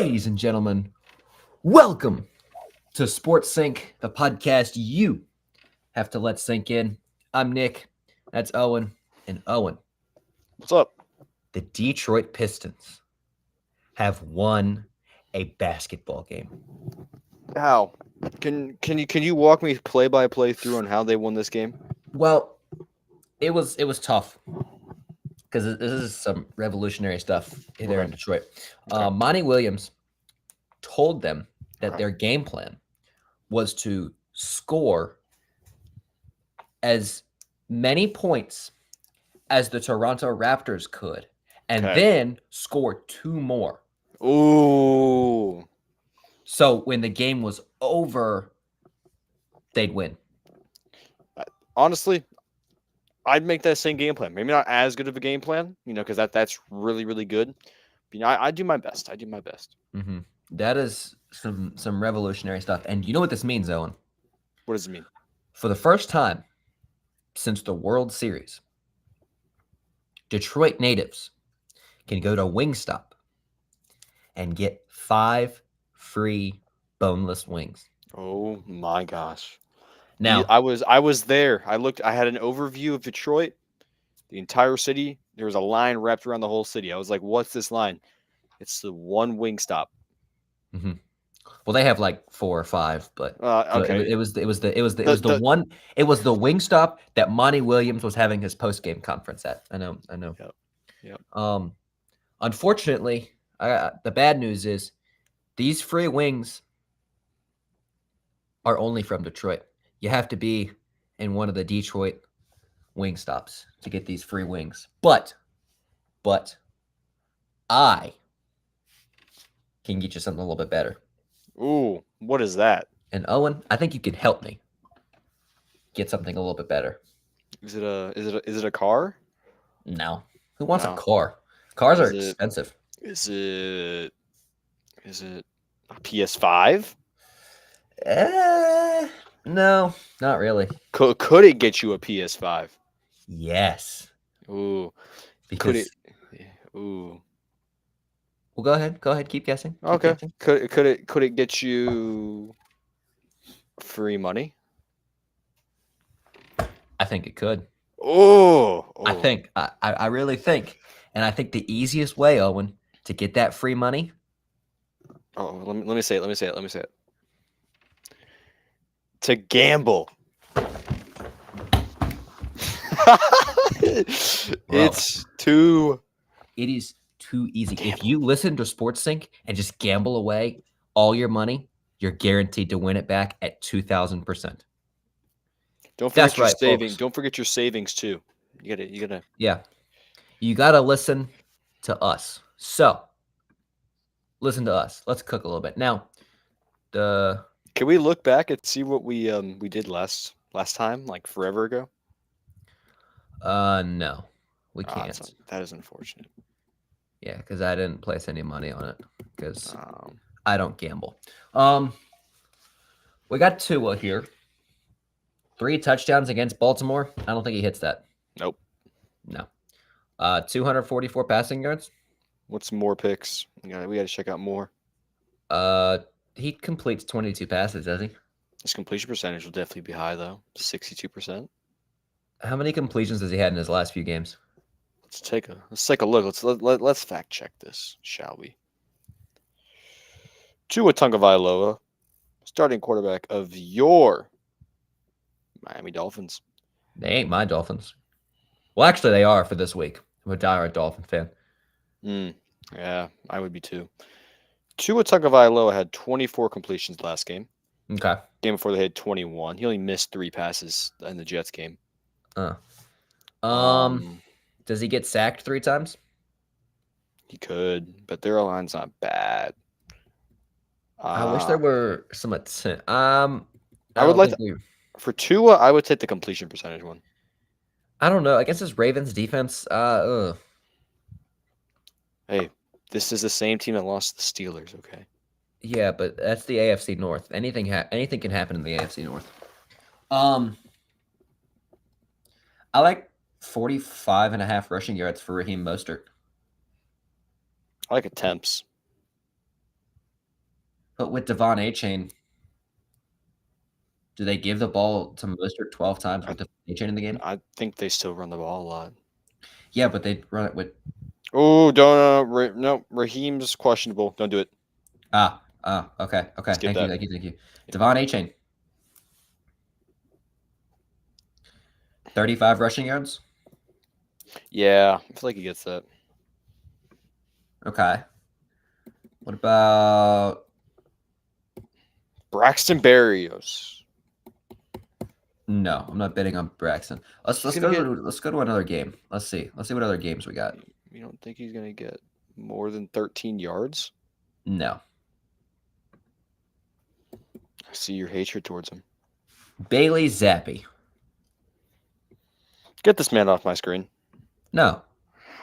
Ladies and gentlemen, welcome to Sports Sync, the podcast you have to let sink in. I'm Nick, that's Owen, and Owen. What's up? The Detroit Pistons have won a basketball game. How? Can you walk me play by play through on how they won this game? Well, it was tough because this is some revolutionary stuff there in Detroit. Okay. Monty Williams told them that Okay. their game plan was to score as many points as the Toronto Raptors could, and Okay. then score two more. Ooh. So when the game was over, they'd win. Honestly, I'd make that same game plan. Maybe not as good of a game plan, because that's really really good. But, I do my best. I do my best. Mm-hmm. That is some revolutionary stuff. And you know what this means, Owen? What does it mean? For the first time since the World Series, Detroit natives can go to Wingstop and get 5 free boneless wings. Oh my gosh. Now, I was there. I had an overview of Detroit, the entire city. There was a line wrapped around the whole city. I was like, "What's this line?" It's the one wing stop. mm-hmm. Well, they have like 4 or 5, but Okay. it was the The one. It was the Wingstop that Monty Williams was having his post game conference at. I know. Yep. Yep. Unfortunately, the bad news is these free wings are only from Detroit. You have to be in one of the Detroit wing stops to get these free wings. But I can get you something a little bit better. Ooh, what is that? And Owen, I think you can help me get something a little bit better. Is it a car? No. Who wants a No. car? Cars are Is it- expensive. Is it a PS5? No, not really. Could it get you a PS5? Yes. Ooh, could Because it? Ooh, well, go ahead, keep guessing. Keep okay. guessing. Could it get you free money? I think it could. Oh, I really think. And I think the easiest way, Owen, to get that free money. oh. Let me say it. Let me say it. Let me say it. To gamble. It's too. It is too easy. If you listen to Sports Sync and just gamble away all your money, you're guaranteed to win it back at 2,000%. Don't forget That's your right, savings. folks. Don't forget your savings too. You gotta. Yeah. You got to listen to us. So, listen to us. Let's cook a little bit. Now, Can we look back and see what we did last time, like forever ago? no. We Ah, can't. that is unfortunate. Yeah, because I didn't place any money on it because Um, I don't gamble. We got Tua here. 3 touchdowns against Baltimore. I don't think he hits that. Nope. No. 244 passing yards. What's more picks? We got to check out more. He completes 22 passes, does he? His completion percentage will definitely be high though, 62%. How many completions has he had in his last few games? Let's take a look. Let's fact check this, shall we? Tua Tagovailoa, starting quarterback of your Miami Dolphins. They ain't my Dolphins. Well, actually, they are for this week. I'm a diehard Dolphin fan. Yeah, I would be too. Tua Tagovailoa had 24 completions last game. Okay. Game before they had 21. He only missed 3 passes in the Jets game. Does he get sacked 3 times? He could, but their line's not bad. I wish there were some. I would like for Tua. I would take the completion percentage one. I don't know. Against this Ravens defense, Hey, this is the same team that lost the Steelers. Okay. Yeah, but that's the AFC North. Anything can happen in the AFC North. I like 45.5 rushing yards for Raheem Mostert. I like attempts. But with Devon A-Chain, do they give the ball to Mostert 12 times with Devon A-Chain in the game? I think they still run the ball a lot. Yeah, but they run it with Oh, don't no. Raheem's questionable. Don't do it. Okay. Skip Thank you. that. Devon A-Chain. 35 rushing yards. Yeah, I feel like he gets that. Okay. What about Braxton Berrios? No, I'm not betting on Braxton. Let's go to another game. Let's see what other games we got. You don't think he's gonna get more than 13 yards? No. I see your hatred towards him. Bailey Zappi. Get this man off my screen. No.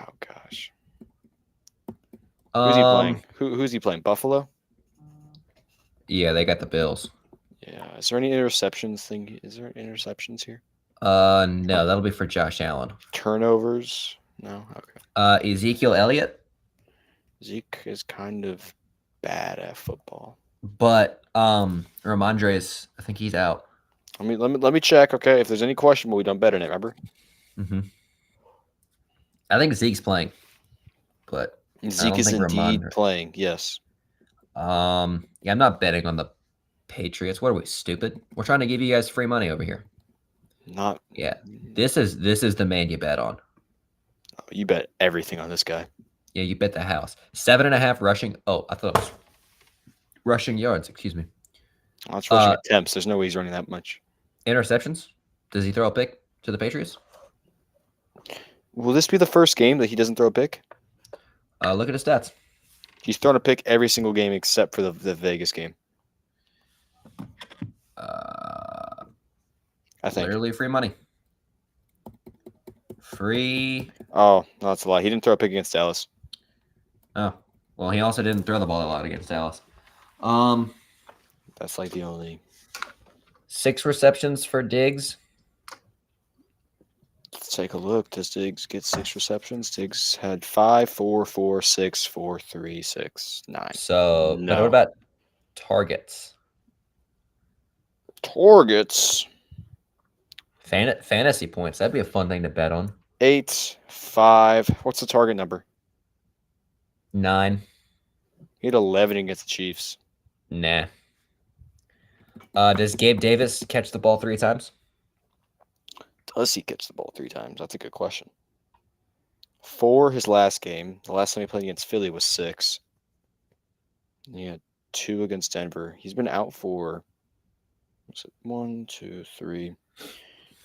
Oh gosh. Who's he playing? Who's he playing? Buffalo? Yeah, they got the Bills. Yeah. Is there any interceptions thing? Is there interceptions here? No, that'll be for Josh Allen. Turnovers? No. Okay. Ezekiel Elliott. Zeke is kind of bad at football. But Ramondre's, I think he's out. Let me check. Okay, if there's any question, we don't bet on it. Remember? Mm-hmm. I think Zeke's playing, but Zeke is indeed playing. Yes. Yeah, I'm not betting on the Patriots. What are we, stupid? We're trying to give you guys free money over here. Not. Yeah. This is the man you bet on. You bet everything on this guy. Yeah, you bet the house. 7.5 rushing. Oh, I thought it was rushing yards. Excuse me. Well, that's rushing attempts. There's no way he's running that much. Interceptions. Does he throw a pick to the Patriots? Will this be the first game that he doesn't throw a pick? Look at his stats. He's thrown a pick every single game except for the Vegas game. I think. Literally free money. Free. Oh, no, that's a lie. He didn't throw a pick against Dallas. Oh, well, he also didn't throw the ball a lot against Dallas. That's like the only 6 receptions for Diggs. Let's take a look. Does Diggs get 6 receptions? Diggs had 5, 4, 4, 6, 4, 3, 6, 9. So, no. But what about targets? Targets. Fantasy points. That'd be a fun thing to bet on. 8, 5. What's the target number? 9. He had 11 against the Chiefs. Nah. Does Gabe Davis catch the ball 3 times? Does he catch the ball 3 times? That's a good question. 4 his last game. The last time he played against Philly was 6. He had 2 against Denver. He's been out for 1, 2, 3.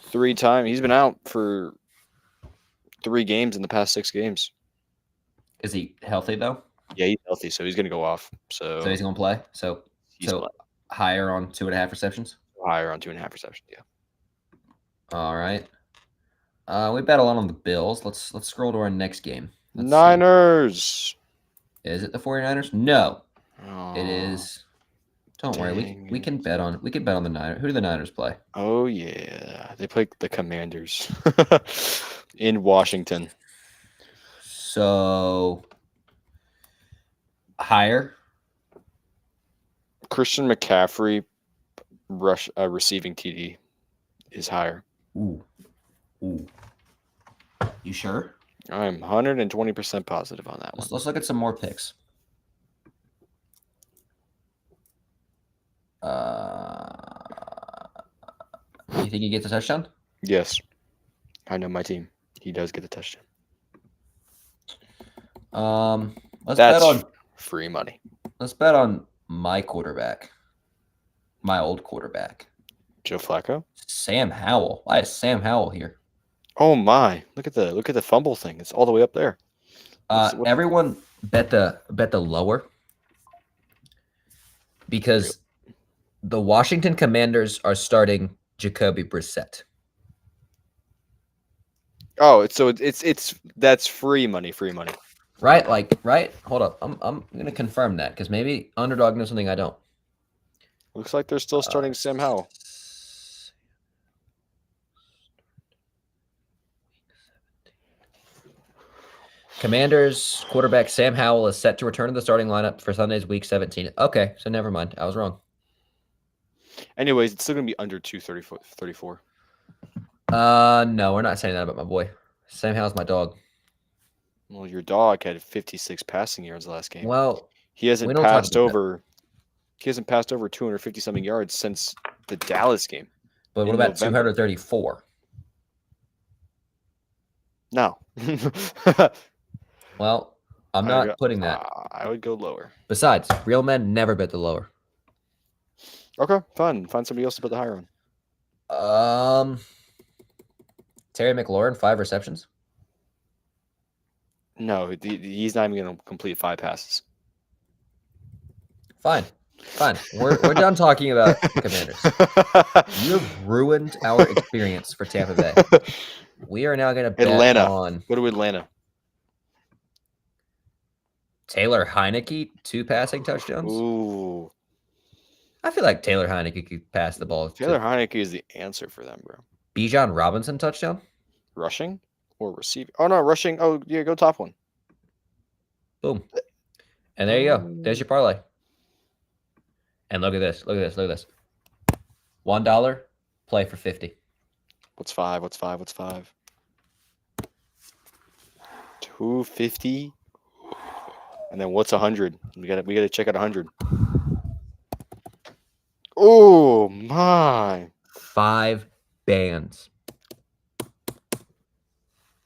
3 times. He's been out for 3 games in the past 6 games. Is he healthy though? Yeah, he's healthy, so he's going to go off. So he's going to play. So higher on 2.5 receptions. Higher on 2.5 receptions. Yeah. All right. We bet a lot on the Bills. Let's scroll to our next game. Niners. Is it the 49ers? No. Oh, it is. Don't worry. We can bet on the Niners. Who do the Niners play? Oh yeah, they play the Commanders in Washington. So higher. Christian McCaffrey receiving TD is higher. Ooh. You sure? I'm 120% positive on that one. Let's look at some more picks. You think he gets a touchdown? Yes. I know my team. He does get a touchdown. Let's bet on free money. Let's bet on my quarterback. My old quarterback. Joe Flacco? Sam Howell. Why is Sam Howell here? Oh my. Look at the fumble thing. It's all the way up there. Everyone bet the lower because the Washington Commanders are starting Jacoby Brissett. Oh, so that's free money. Right? Right? Hold up. I'm gonna confirm that because maybe Underdog knows something I don't. Looks like they're still starting Sam Howell. Commanders quarterback Sam Howell is set to return to the starting lineup for Sunday's Week 17. Okay, so never mind. I was wrong. Anyways, it's still going to be under 234. No, we're not saying that about my boy. Sam Howell's my dog. Well, your dog had 56 passing yards last game. Well, he hasn't we don't talk passed about that. over. He hasn't passed over 250 something yards since the Dallas game. But what in about November. 234? No. Well, I'm not putting that. I would go lower. Besides, real men never bet the lower. Okay, fine. Find somebody else to put the higher on. Terry McLaurin, 5 receptions. No, he's not even going to complete 5 passes. Fine. We're done talking about Commanders. You have ruined our experience for Tampa Bay. We are now going to bet Atlanta. on What do Atlanta? Taylor Heineke, 2 passing touchdowns. Ooh. I feel like Taylor Heineke could pass the ball. Taylor Heineke is the answer for them, bro. Bijan Robinson touchdown? Rushing or receiving? Oh, no, rushing. Oh, yeah, go top one. Boom. And there you go. There's your parlay. And look at this. $1, play for 50. What's 5? 250. And then what's 100? We gotta check out 100. Oh my! 5 bands.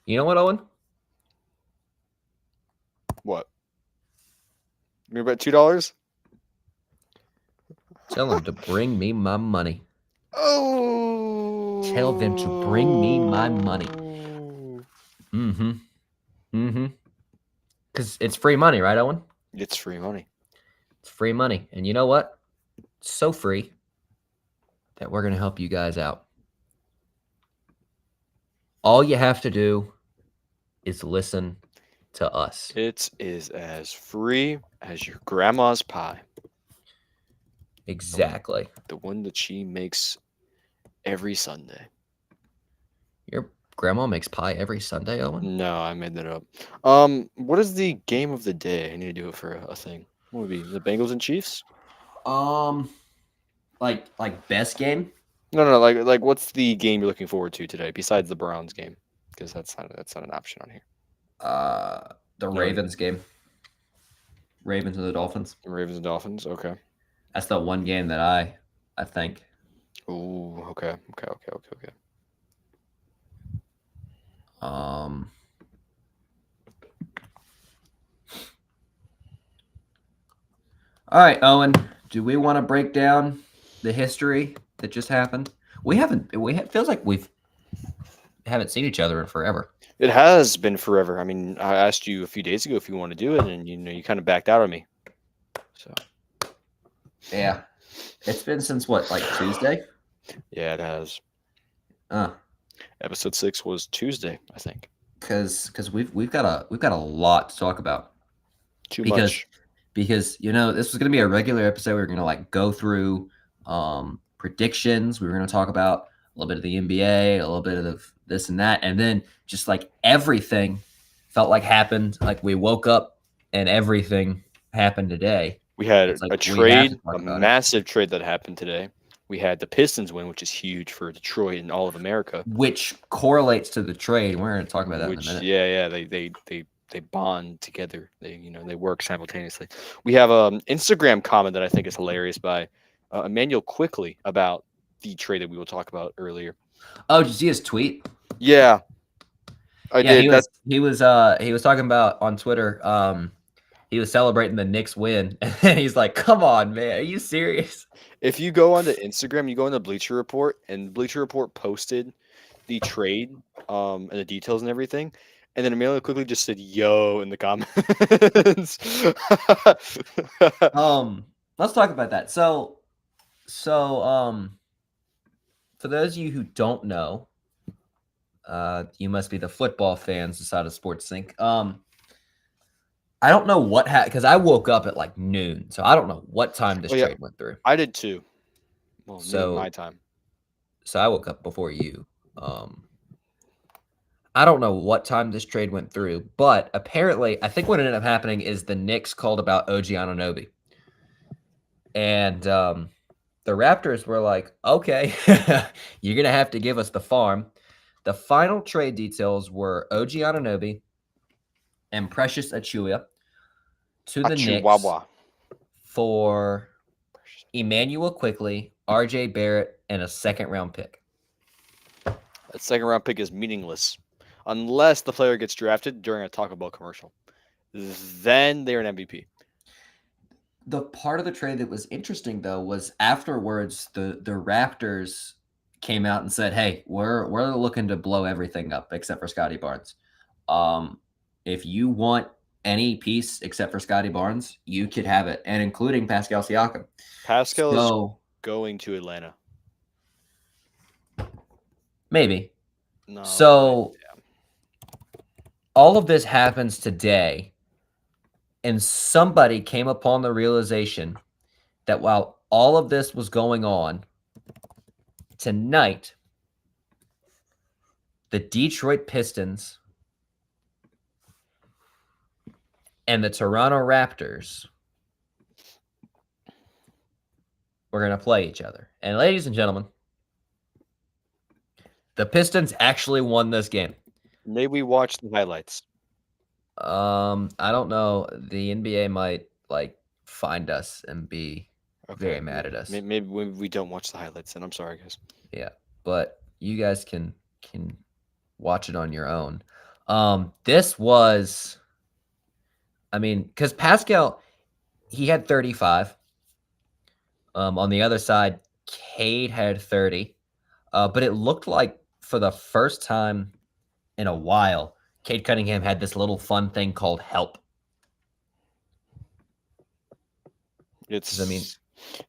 You know what, Owen? What? You bet $2? Tell them to bring me my money. Oh! Tell them to bring me my money. Because it's free money, right, Owen? It's free money. It's free money. And you know what? It's so free that we're going to help you guys out. All you have to do is listen to us. It is as free as your grandma's pie. Exactly. The one that she makes every Sunday. Your grandma makes pie every Sunday, Owen? No, I made that up. What is the game of the day? I need to do it for a thing. What would it be? The Bengals and Chiefs? Like best game? No. Like what's the game you're looking forward to today besides the Browns game? Because that's not an option on here. The Ravens game. Ravens and the Dolphins. Ravens and Dolphins. Okay. That's the one game that I think. Ooh. Okay. All right, Owen. Do we want to break down the history that just happened? Feels like haven't seen each other in forever. It has been forever. I mean, I asked you a few days ago if you want to do it, and you kind of backed out on me. So. Yeah, it's been since what, like Tuesday? Yeah, it has. Episode 6 was Tuesday, I think. Because we've got a lot to talk about. Too much. Because this was going to be a regular episode. We were going to like go through predictions. We were going to talk about a little bit of the NBA, a little bit of this and that, and then just like everything felt like happened. Like we woke up and everything happened today. We had a trade, a massive trade that happened today. We had the Pistons win, which is huge for Detroit and all of America. Which correlates to the trade. We're going to talk about that in a minute. Yeah. They bond together. They work simultaneously. We have an Instagram comment that I think is hilarious by Emmanuel Quickly about the trade that we will talk about earlier. Oh, did you see his tweet? Yeah, I did. He was talking about on Twitter. He was celebrating the Knicks win, and he's like, "Come on, man, are you serious?" If you go onto Instagram, you go into Bleacher Report, and Bleacher Report posted the trade and the details and everything. And then Emmanuel quickly just said "yo" in the comments. Let's talk about that. So, for those of you who don't know, you must be the football fans inside of Sports Sync. I don't know what happened because I woke up at like noon, so I don't know what time this trade went through. I did too. Well, so my time. So I woke up before you. I don't know what time this trade went through, but apparently, I think what ended up happening is the Knicks called about OG Anunoby. And the Raptors were like, okay, you're going to have to give us the farm. The final trade details were OG Anunoby and Precious Achua to the Knicks Chihuahua. for Emmanuel Quickly, RJ Barrett, and a second-round pick. That second-round pick is meaningless unless the player gets drafted during a Taco Bell commercial. Then they're an MVP. The part of the trade that was interesting, though, was afterwards the Raptors came out and said, "Hey, we're looking to blow everything up except for Scotty Barnes. If you want any piece except for Scotty Barnes, you could have it, and including Pascal Siakam." Pascal is So going to Atlanta. maybe. No. So all of this happens today, and somebody came upon the realization that while all of this was going on, tonight, the Detroit Pistons and the Toronto Raptors were going to play each other. And ladies and gentlemen, the Pistons actually won this game. Maybe we watch the highlights. I don't know. The NBA might find us and be very mad at us. Maybe we don't watch the highlights, and I'm sorry, guys. Yeah, but you guys can watch it on your own. This was, I mean, because Pascal, he had 35. On the other side, Cade had 30. But it looked like for the first time in a while, Cade Cunningham had this little fun thing called help.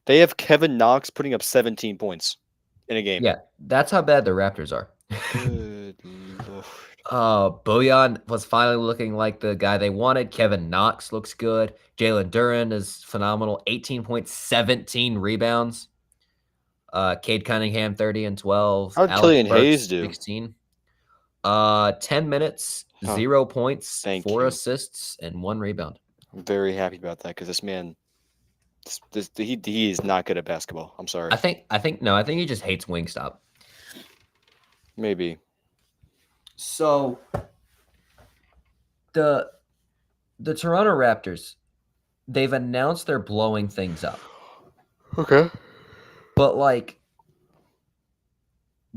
They have Kevin Knox putting up 17 points in a game. Yeah, that's how bad the Raptors are. Good Lord. Bojan was finally looking like the guy they wanted. Kevin Knox looks good. Jalen Duren is phenomenal. 18 points, 17 rebounds. Cade Cunningham, 30 and 12. How'd Killian Hayes do? 16. 10 minutes, 0 points, 4 assists, and 1 rebound. I'm very happy about that because this man, he is not good at basketball. I'm sorry. I think he just hates Wingstop. Maybe. So the Toronto Raptors, they've announced they're blowing things up. Okay. But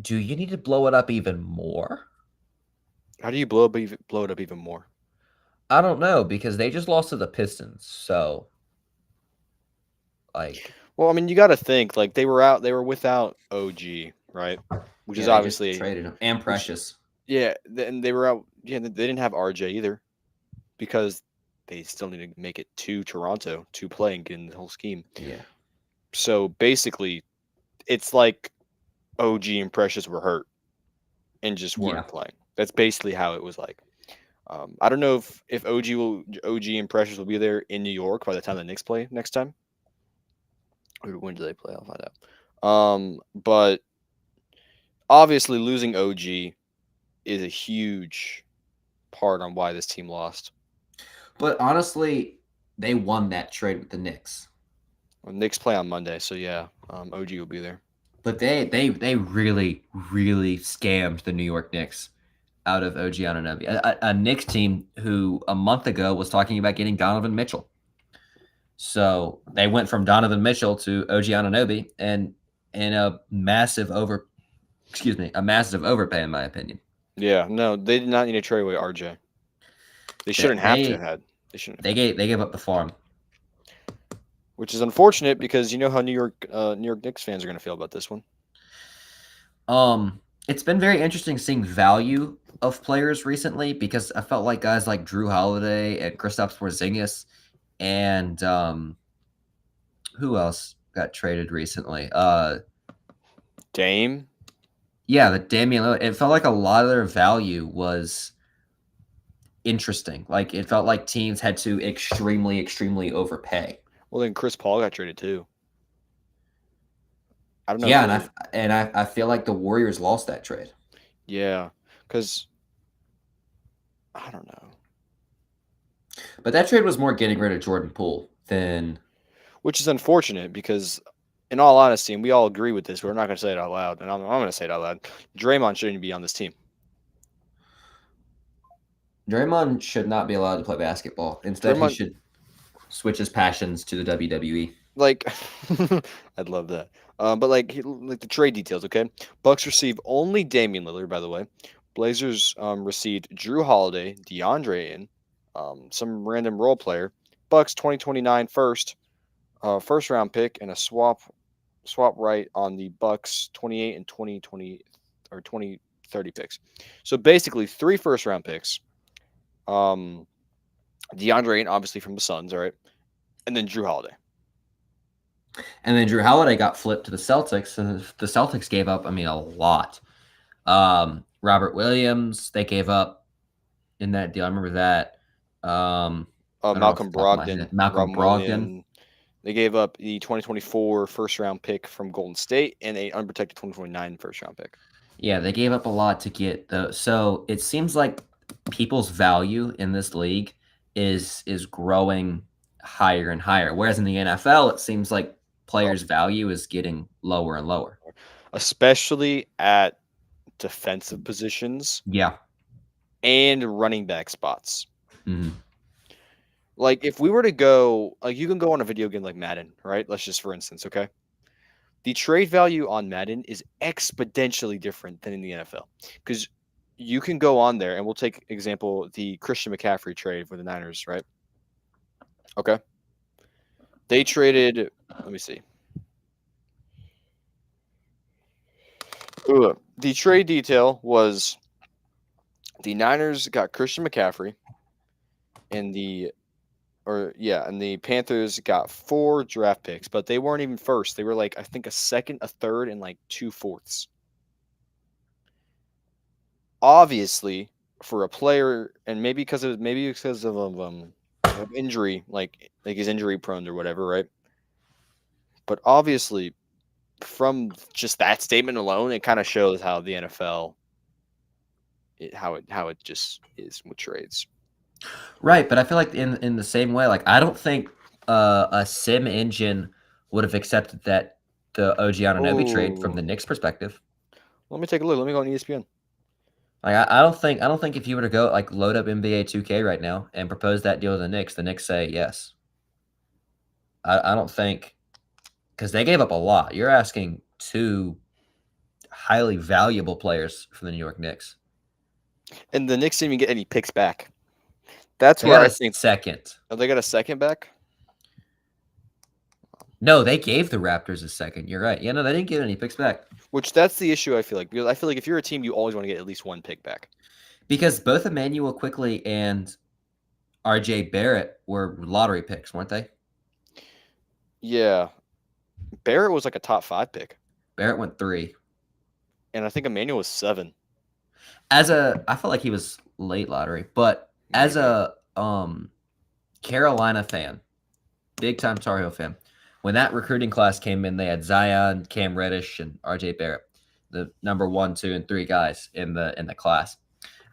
do you need to blow it up even more? How do you blow it up even more? I don't know, because they just lost to the Pistons. So well, I mean, you got to think they were without OG, right? Which is obviously traded him and Precious. Yeah, and they were out. Yeah, they didn't have RJ either because they still need to make it to Toronto to play and get in the whole scheme. Yeah. So basically, it's like OG and Precious were hurt and just weren't playing. That's basically how it was like. I don't know if OG and Precious will be there in New York by the time the Knicks play next time. Or when do they play? I'll find out. But obviously, losing OG is a huge part on why this team lost. But honestly, they won that trade with the Knicks. Well, Knicks play on Monday, so yeah, OG will be there. But they really, really scammed the New York Knicks out of OG Anunoby. A Knicks team who a month ago was talking about getting Donovan Mitchell. So they went from Donovan Mitchell to OG Anunoby, and in a massive overpay, in my opinion. Yeah, no, they did not need to trade away RJ. They shouldn't have to have had. They gave up the farm, which is unfortunate because you know how New York Knicks fans are going to feel about this one. It's been very interesting seeing value of players recently because I felt like guys like Drew Holiday and Kristaps Porzingis and who else got traded recently? Dame. Yeah, the Damian Lillard. It felt like a lot of their value was interesting. Like it felt like teams had to extremely, extremely overpay. Well, then Chris Paul got traded too. I don't know. Yeah, I feel like the Warriors lost that trade. Yeah, because I don't know. But that trade was more getting rid of Jordan Poole than. Which is unfortunate because, in all honesty, and we all agree with this, we're not going to say it out loud, and I'm going to say it out loud. Draymond shouldn't be on this team. Draymond should not be allowed to play basketball. Instead, he Draymond, should switch his passions to the WWE. like, I'd love that. But like the trade details, okay? Bucks receive only Damian Lillard, by the way. Blazers received Drew Holiday, DeAndre Ayton, some random role player. Bucks 2029 first round pick, and a swap right on the Bucks 28 and 2020 or 2030 picks. So basically 3 first round picks. DeAndre Ayton, obviously from the Suns, all right, and then Drew Holiday. And then Drew Holiday got flipped to the Celtics, and the Celtics gave up, a lot. Robert Williams, they gave up in that deal. I remember that. Malcolm Brogdon, Malcolm Robin Brogdon. Williams. They gave up the 2024 first round pick from Golden State and a unprotected 2029 first round pick. Yeah, they gave up a lot to get those. So it seems like people's value in this league is growing higher and higher. Whereas in the NFL, it seems like players' value is getting lower and lower. Especially at defensive positions. Yeah. And running back spots. Mm-hmm. Like if we were to go, like you can go on a video game like Madden, right? Let's just for instance, okay? The trade value on Madden is exponentially different than in the NFL because you can go on there and we'll take example the Christian McCaffrey trade for the Niners, right? Okay. They traded, let me see. The trade detail was the Niners got Christian McCaffrey and the Panthers got 4 draft picks, but they weren't even first. They were like, I think a second, a third, and like 2 fourths. Obviously, for a player, and maybe because of injury, like he's injury prone or whatever, right? But obviously, from just that statement alone, it kind of shows how the NFL, how it just is with trades. Right, but I feel like in the same way, like I don't think a sim engine would have accepted that the OG Anunoby trade from the Knicks perspective. Let me take a look. Let me go on ESPN. Like I don't think if you were to go like load up NBA 2K right now and propose that deal to the Knicks say yes. I don't think because they gave up a lot. You're asking 2 highly valuable players from the New York Knicks. And the Knicks didn't even get any picks back. That's where I think second. Oh, they got a second back? No, they gave the Raptors a second. You're right. Yeah, no, they didn't get any picks back. Which that's the issue, I feel like. Because I feel like if you're a team, you always want to get at least 1 pick back. Because both Emmanuel Quickley and RJ Barrett were lottery picks, weren't they? Yeah. Barrett was like a top 5 pick. Barrett went 3. And I think Emmanuel was 7. I felt like he was late lottery, but as a Carolina fan, big time Tar Heel fan, when that recruiting class came in, they had Zion, Cam Reddish, and RJ Barrett, the number 1, 2, and 3 guys in the class.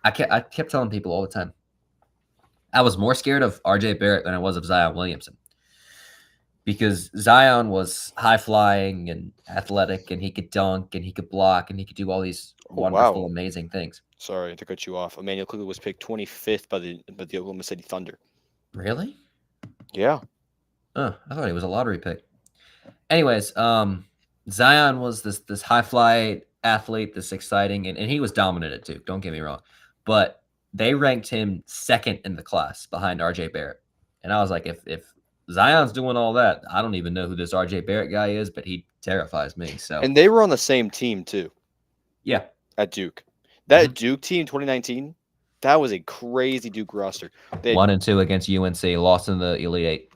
I kept telling people all the time, I was more scared of RJ Barrett than I was of Zion Williamson. Because Zion was high flying and athletic, and he could dunk, and he could block, and he could do all these wonderful, amazing things. Sorry to cut you off. Emmanuel Quickley was picked 25th by the Oklahoma City Thunder. Really? Yeah. I thought he was a lottery pick. Anyways, Zion was this high fly athlete, this exciting, and he was dominant at Duke. Don't get me wrong, but they ranked him second in the class behind RJ Barrett, and I was like, if Zion's doing all that, I don't even know who this RJ Barrett guy is, but he terrifies me. So, and they were on the same team too. Yeah, at Duke. That Duke team 2019, that was a crazy Duke roster. They 1 and 2 against UNC, lost in the Elite 8.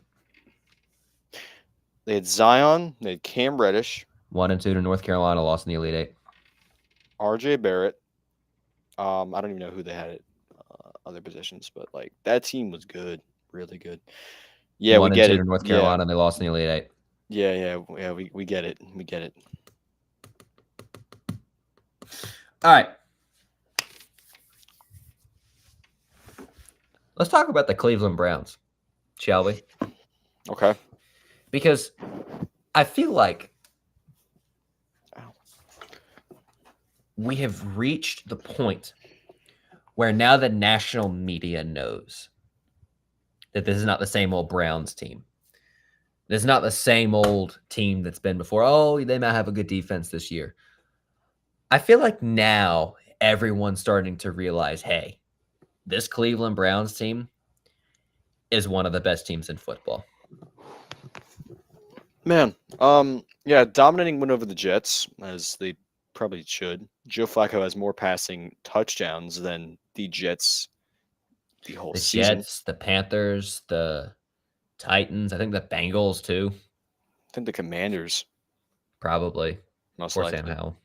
They had Zion, they had Cam Reddish. 1 and 2 to North Carolina, lost in the Elite 8. RJ Barrett. I don't even know who they had at other positions, but like that team was good, really good. Yeah, 1 we get and 2 it. To North Carolina, and they lost in the Elite 8. Yeah, we get it. We get it. All right. Let's talk about the Cleveland Browns, shall we? Okay. Because I feel like we have reached the point where now the national media knows that this is not the same old Browns team. This is not the same old team that's been before. Oh, they might have a good defense this year. I feel like now everyone's starting to realize, hey, this Cleveland Browns team is one of the best teams in football. Man, yeah, dominating win over the Jets, as they probably should. Joe Flacco has more passing touchdowns than the Jets the whole The season. Jets, the Panthers, the Titans, I think the Bengals too, I think the Commanders probably. most Poor Sam likely Howell.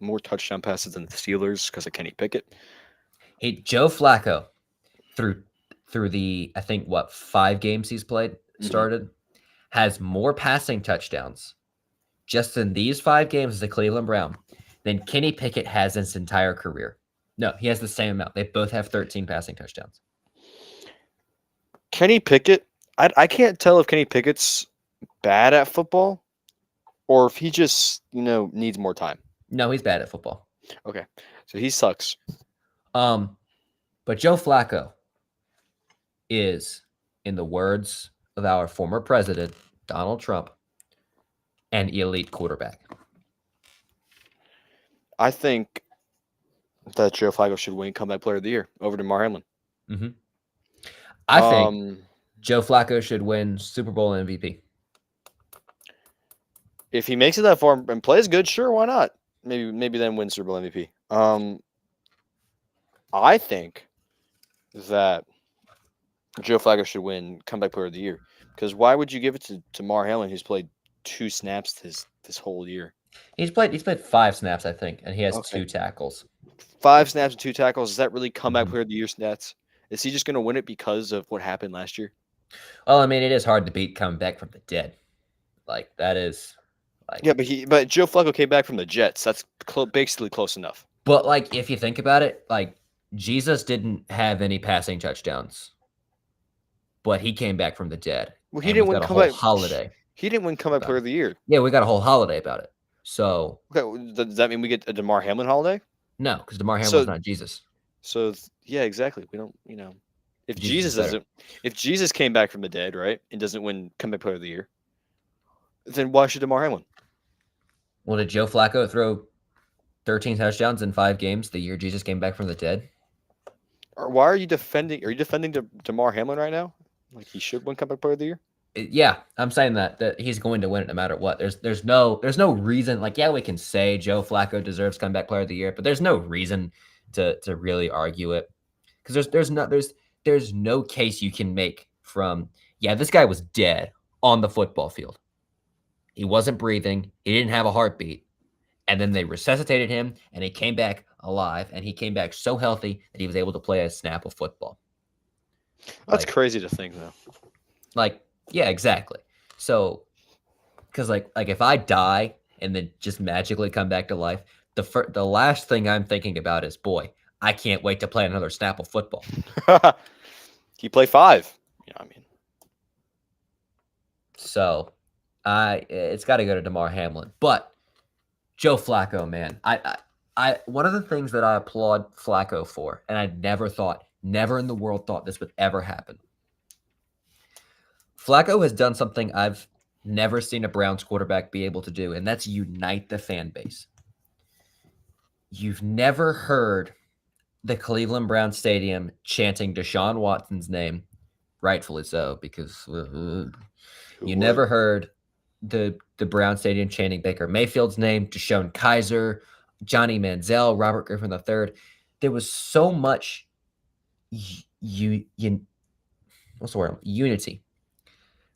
more touchdown passes than the Steelers because of Kenny Pickett. Joe Flacco through the I think 5 games he's played started has more passing touchdowns just in these 5 games as a Cleveland Brown than Kenny Pickett has in his entire career. No, he has the same amount. They both have 13 passing touchdowns. Kenny Pickett, I can't tell if Kenny Pickett's bad at football or if he just, needs more time. No, he's bad at football. Okay. So he sucks. But Joe Flacco is, in the words of our former president, Donald Trump, an elite quarterback. I think that Joe Flacco should win Comeback Player of the Year over DeMar Hamlin. Mm-hmm. I think Joe Flacco should win Super Bowl MVP. If he makes it that far and plays good, sure, why not? Maybe then win Super Bowl MVP. I think that Joe Flacco should win Comeback Player of the Year because why would you give it to DeMar Hamlin, who's played 2 snaps this whole year? He's played 5 snaps, I think, and he has Okay. 2 tackles. 5 snaps and 2 tackles. Is that really Comeback Player of the Year stats? Is he just going to win it because of what happened last year? Well, I mean, it is hard to beat coming back from the dead. Like that is. Yeah, but Joe Flacco came back from the Jets. That's basically close enough. But like, if you think about it, like Jesus didn't have any passing touchdowns, but he came back from the dead. Well, he didn't win comeback holiday. He didn't win Comeback Player of the Year. Yeah, we got a whole holiday about it. So okay, does that mean we get a DeMar Hamlin holiday? No, because DeMar Hamlin's not Jesus. So yeah, exactly. We don't, if if Jesus came back from the dead, right, and doesn't win Comeback Player of the Year, then why should DeMar Hamlin? Well, did Joe Flacco throw 13 touchdowns in 5 games the year Jesus came back from the dead? Or why are you defending? Are you defending DeMar Hamlin right now? Like he should win Comeback Player of the Year? Yeah, I'm saying that he's going to win it no matter what. There's no reason. Like, yeah, we can say Joe Flacco deserves Comeback Player of the Year, but there's no reason to really argue it because there's no case you can make from this guy was dead on the football field. He wasn't breathing. He didn't have a heartbeat. And then they resuscitated him, and he came back alive, and he came back so healthy that he was able to play a snap of football. That's crazy to think, though. Like, yeah, exactly. So, because like if I die and then just magically come back to life, the last thing I'm thinking about is, boy, I can't wait to play another snap of football. He played 5. Yeah, I mean. So, it's got to go to DeMar Hamlin, but Joe Flacco, man, I one of the things that I applaud Flacco for, and I never in the world thought this would ever happen. Flacco has done something I've never seen a Browns quarterback be able to do, and that's unite the fan base. You've never heard the Cleveland Browns Stadium chanting Deshaun Watson's name, rightfully so, because you never heard the Brown Stadium chanting Baker Mayfield's name, Deshaun Kaiser, Johnny Manziel, Robert Griffin III. There was so much unity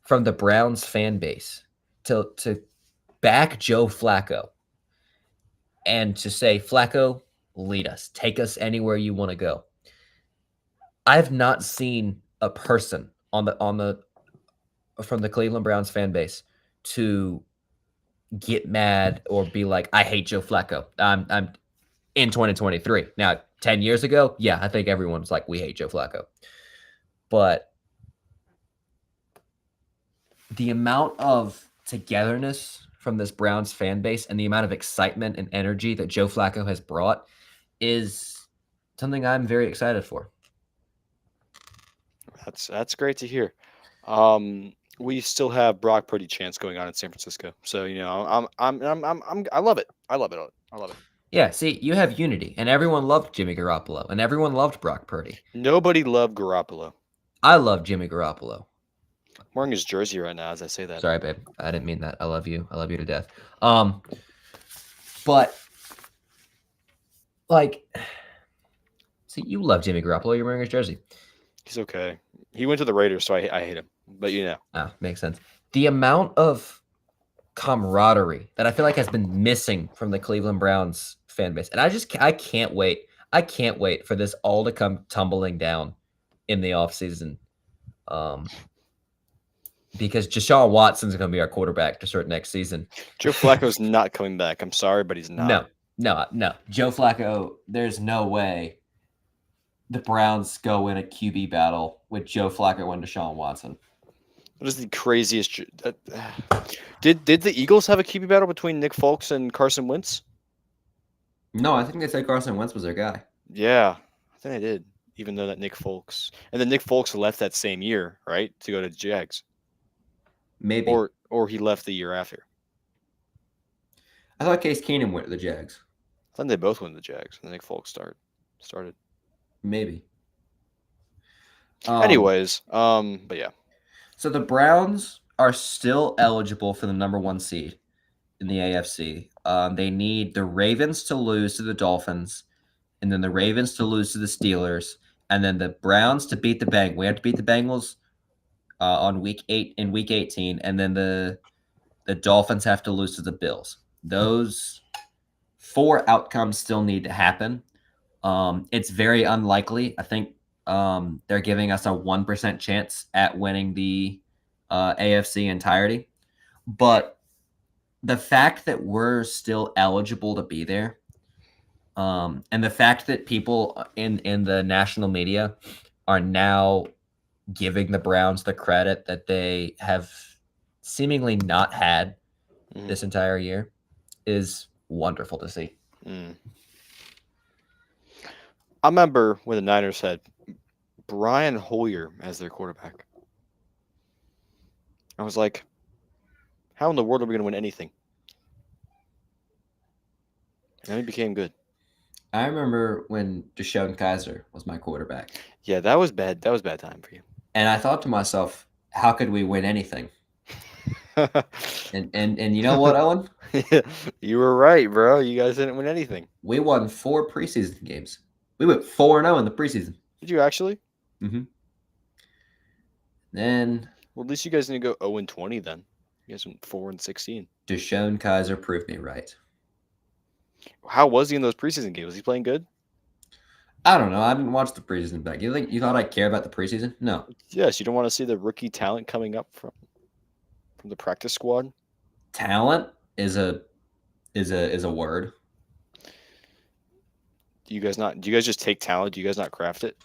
from the Browns fan base to back Joe Flacco and to say, Flacco, lead us, take us anywhere you want to go. I've not seen a person from the Cleveland Browns fan base to get mad or be like, I hate Joe Flacco. in 2023. Now, 10 years ago, yeah, I think everyone's like, we hate Joe Flacco. But the amount of togetherness from this Browns fan base and the amount of excitement and energy that Joe Flacco has brought is something I'm very excited for. That's great to hear. We still have Brock Purdy chance going on in San Francisco, so I love it. I love it. I love it. Yeah, see, you have unity, and everyone loved Jimmy Garoppolo, and everyone loved Brock Purdy. Nobody loved Garoppolo. I love Jimmy Garoppolo. I'm wearing his jersey right now as I say that. Sorry, babe. I didn't mean that. I love you. I love you to death. But like, see, you love Jimmy Garoppolo. You're wearing his jersey. He's okay. He went to the Raiders, so I hate him. But Makes sense. The amount of camaraderie that I feel like has been missing from the Cleveland Browns fan base, and I can't wait. I can't wait for this all to come tumbling down in the offseason. Because Deshaun Watson's going to be our quarterback to start next season. Joe Flacco's not coming back. I'm sorry, but he's not. No. Joe Flacco, there's no way the Browns go in a QB battle with Joe Flacco and Deshaun Watson. What is the craziest? Did the Eagles have a QB battle between Nick Folks and Carson Wentz? No, I think they said Carson Wentz was their guy. Yeah, I think they did. Even though that Nick Folks left that same year, right, to go to the Jags. Maybe. Or he left the year after. I thought Case Keenum went to the Jags. I thought they both went to the Jags, and Nick Folks started. Maybe. Anyways, but yeah. So the Browns are still eligible for the number 1 seed in the AFC. They need the Ravens to lose to the Dolphins, and then the Ravens to lose to the Steelers, and then the Browns to beat the Bengals. We have to beat the Bengals on week 18, and then the Dolphins have to lose to the Bills. Those 4 outcomes still need to happen. It's very unlikely. I think they're giving us a 1% chance at winning the AFC entirety. But the fact that we're still eligible to be there, and the fact that people in the national media are now giving the Browns the credit that they have seemingly not had this entire year is wonderful to see. I remember when the Niners had Brian Hoyer as their quarterback. I was like, how in the world are we going to win anything? And then he became good. I remember when Deshaun Kaiser was my quarterback. Yeah, that was bad. That was a bad time for you. And I thought to myself, how could we win anything? and you know what, Owen? You were right, bro. You guys didn't win anything. We won 4 preseason games. We went 4-0 in the preseason. Did you actually? Mm-hmm. Then, well, at least you guys need to go 0-20 then. You guys went 4-16. Deshaun Kaiser proved me right. How was he in those preseason games? Was he playing good? I don't know. I didn't watch the preseason back. You thought I care about the preseason? No. Yes, you don't want to see the rookie talent coming up from the practice squad. Talent is a word. Do you guys just take talent? Do you guys not craft it?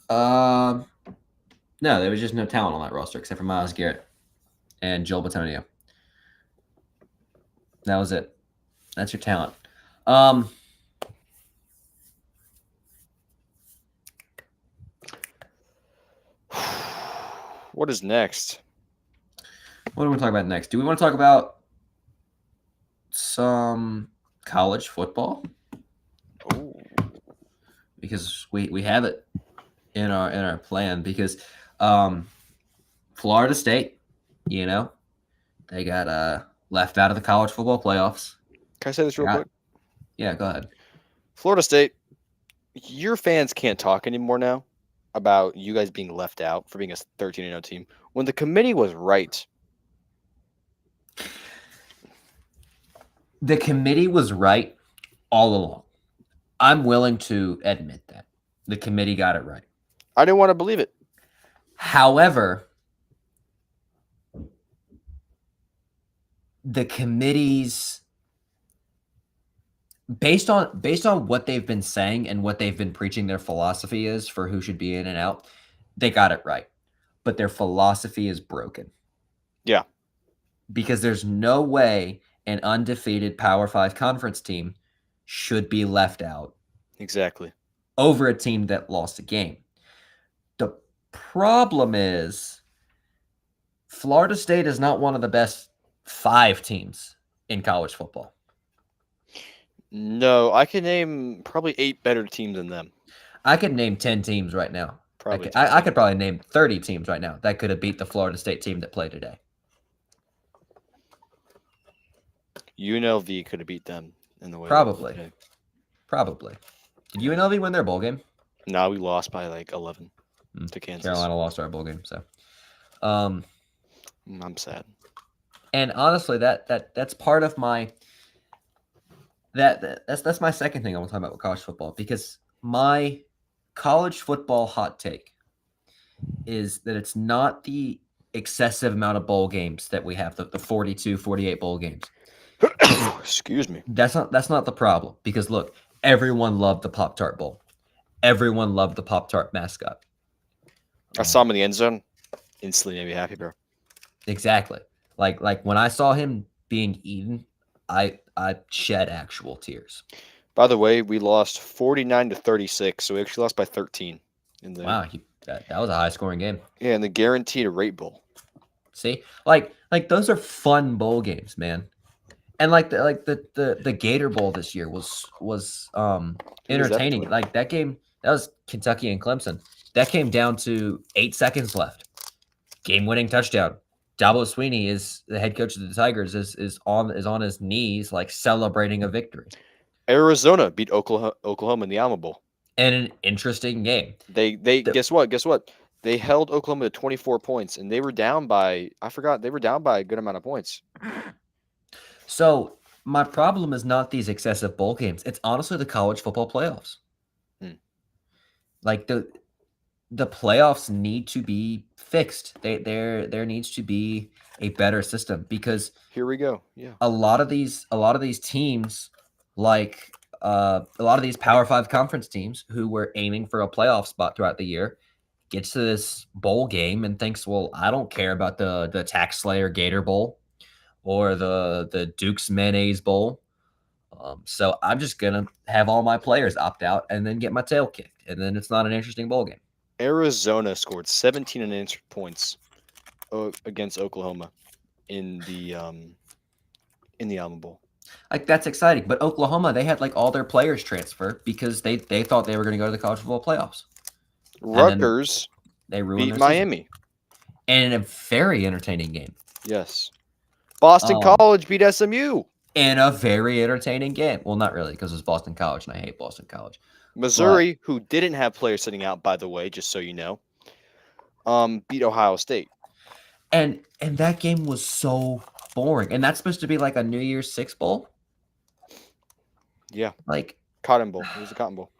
No, there was just no talent on that roster except for Myles Garrett and Joel Bitonio. That was it. That's your talent. What is next? What do we want to talk about next? Do we want to talk about some college football? Oh, because we have it in our plan. Because Florida State, they got left out of the college football playoffs. Can I say this real quick? Yeah, go ahead. Florida State, your fans can't talk anymore now about you guys being left out for being a 13-0 team when the committee was right. The committee was right all along. I'm willing to admit that. The committee got it right. I didn't want to believe it. However, the committee's based on what they've been saying and what they've been preaching their philosophy is for who should be in and out, they got it right. But their philosophy is broken. Yeah. Because there's no way an undefeated Power 5 conference team should be left out Exactly. over a team that lost a game. The problem is Florida State is not one of the best 5 teams in college football. No, I can name probably 8 better teams than them. I could name 10 teams right now. Probably I could probably name 30 teams right now that could have beat the Florida State team that played today. UNLV could have beat them in the way. Probably. Did UNLV win their bowl game? No, we lost by like 11 to Kansas. Carolina lost our bowl game, so I'm sad. And honestly, that's part of my that's my second thing I want to talk about with college football, because my college football hot take is that it's not the excessive amount of bowl games that we have, the 42, 48 bowl games. Excuse me. That's not the problem, because look, everyone loved the Pop-Tart Bowl. Everyone loved the Pop-Tart mascot. I saw him in the end zone. Instantly made me happy, bro. Exactly. Like when I saw him being eaten, I shed actual tears. By the way, we lost 49-36, so we actually lost by 13. Wow, that was a high scoring game. Yeah, in the guaranteed rate bowl. See, like those are fun bowl games, man. And the Gator Bowl this year was entertaining. Like that game, that was Kentucky and Clemson. That came down to 8 seconds left. Game-winning touchdown. Dabo Swinney is the head coach of the Tigers. Is on his knees, like celebrating a victory. Arizona beat Oklahoma in the Alamo Bowl. And an interesting game. They guess what? They held Oklahoma to 24 points, and they were down by they were down by a good amount of points. So my problem is not these excessive bowl games. It's honestly the college football playoffs. Like the playoffs need to be fixed. There needs to be a better system, because here we go. Yeah. A lot of these teams, like a lot of these Power 5 conference teams who were aiming for a playoff spot throughout the year, gets to this bowl game and thinks, well, I don't care about the Tax Slayer Gator Bowl or the Duke's Mayonnaise Bowl. So I'm just gonna have all my players opt out and then get my tail kicked, and then it's not an interesting bowl game. Arizona scored 17 unanswered points against Oklahoma in the Alamo Bowl. Like, that's exciting, but Oklahoma, they had like all their players transfer because they thought they were going to go to the college football playoffs. Rutgers they ruined beat Miami, and in a very entertaining game. Yes, Boston College beat SMU in a very entertaining game. Well, not really, because it's Boston College, and I hate Boston College. Missouri, who didn't have players sitting out, by the way, just so you know, beat Ohio State. And that game was so boring. And that's supposed to be like a New Year's Six bowl? Yeah. Like Cotton Bowl. It was a Cotton Bowl.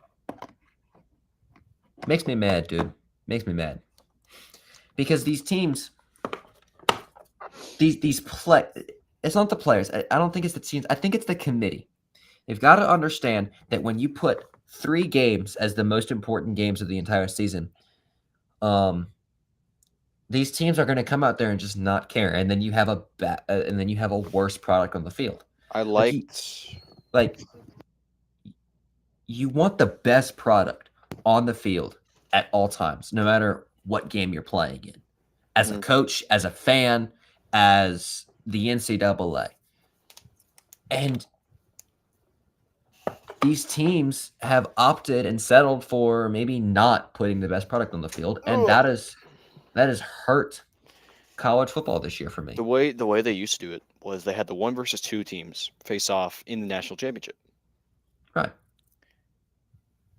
Makes me mad, dude. Makes me mad. Because these teams, it's not the players. I don't think it's the teams. I think it's the committee. They've got to understand that when you put 3 games as the most important games of the entire season, these teams are going to come out there and just not care, and then you have a worse product on the field. You want the best product on the field at all times, no matter what game you're playing in. As a coach, as a fan, as the NCAA. And these teams have opted and settled for maybe not putting the best product on the field, and that has hurt college football this year for me. The way they used to do it was they had the 1 versus 2 teams face off in the national championship. Right.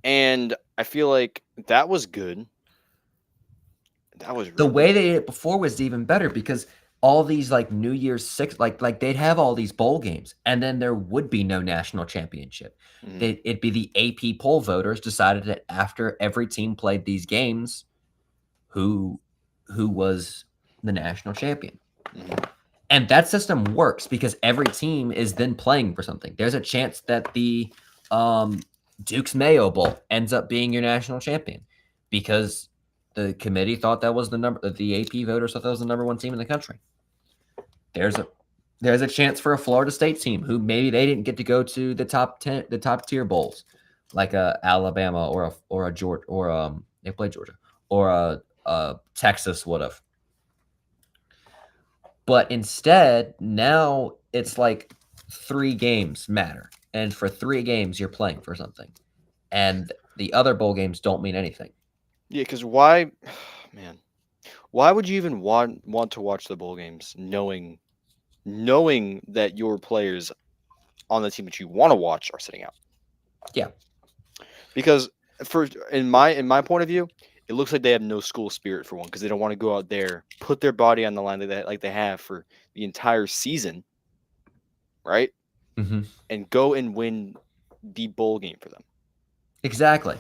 And I feel like that was good. That was really the way they did it before was even better, because all these like New Year's Six, like they'd have all these bowl games, and then there would be no national championship. It'd be the AP poll voters decided that after every team played these games, who was the national champion. And that system works because every team is then playing for something. There's a chance that the Duke's Mayo Bowl ends up being your national champion because the committee thought that was the AP voters thought that was the number one team in the country. There's a chance for a Florida State team who maybe they didn't get to go to the top tier bowls, like a Alabama or a Georgia or they played Georgia or a Texas would have. But instead, now it's like 3 games matter. And for 3 games, you're playing for something. And the other bowl games don't mean anything. Yeah, because why, man, why would you even want to watch the bowl games knowing that your players on the team that you want to watch are sitting out? Yeah. Because in my point of view, it looks like they have no school spirit for one, because they don't want to go out there, put their body on the line like they have for the entire season, right? Mm-hmm. And go and win the bowl game for them. Exactly.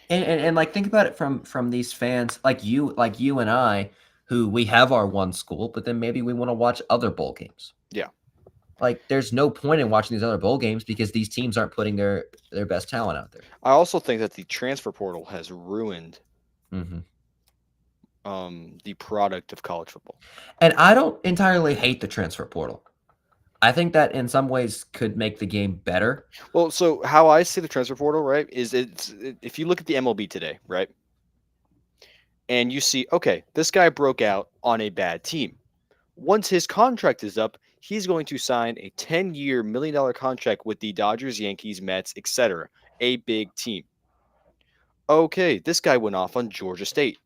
And like think about it from these fans like you and I, who we have our one school, but then maybe we want to watch other bowl games. Yeah. Like there's no point in watching these other bowl games because these teams aren't putting their best talent out there. I also think that the transfer portal has ruined Mm-hmm. the product of college football. And I don't entirely hate the transfer portal. I think that in some ways could make the game better. Well, so how I see the transfer portal, right, is if you look at the MLB today, right, and you see, okay, this guy broke out on a bad team. Once his contract is up, he's going to sign a 10-year, $1 million contract with the Dodgers, Yankees, Mets, etc., a big team. Okay, this guy went off on Georgia State.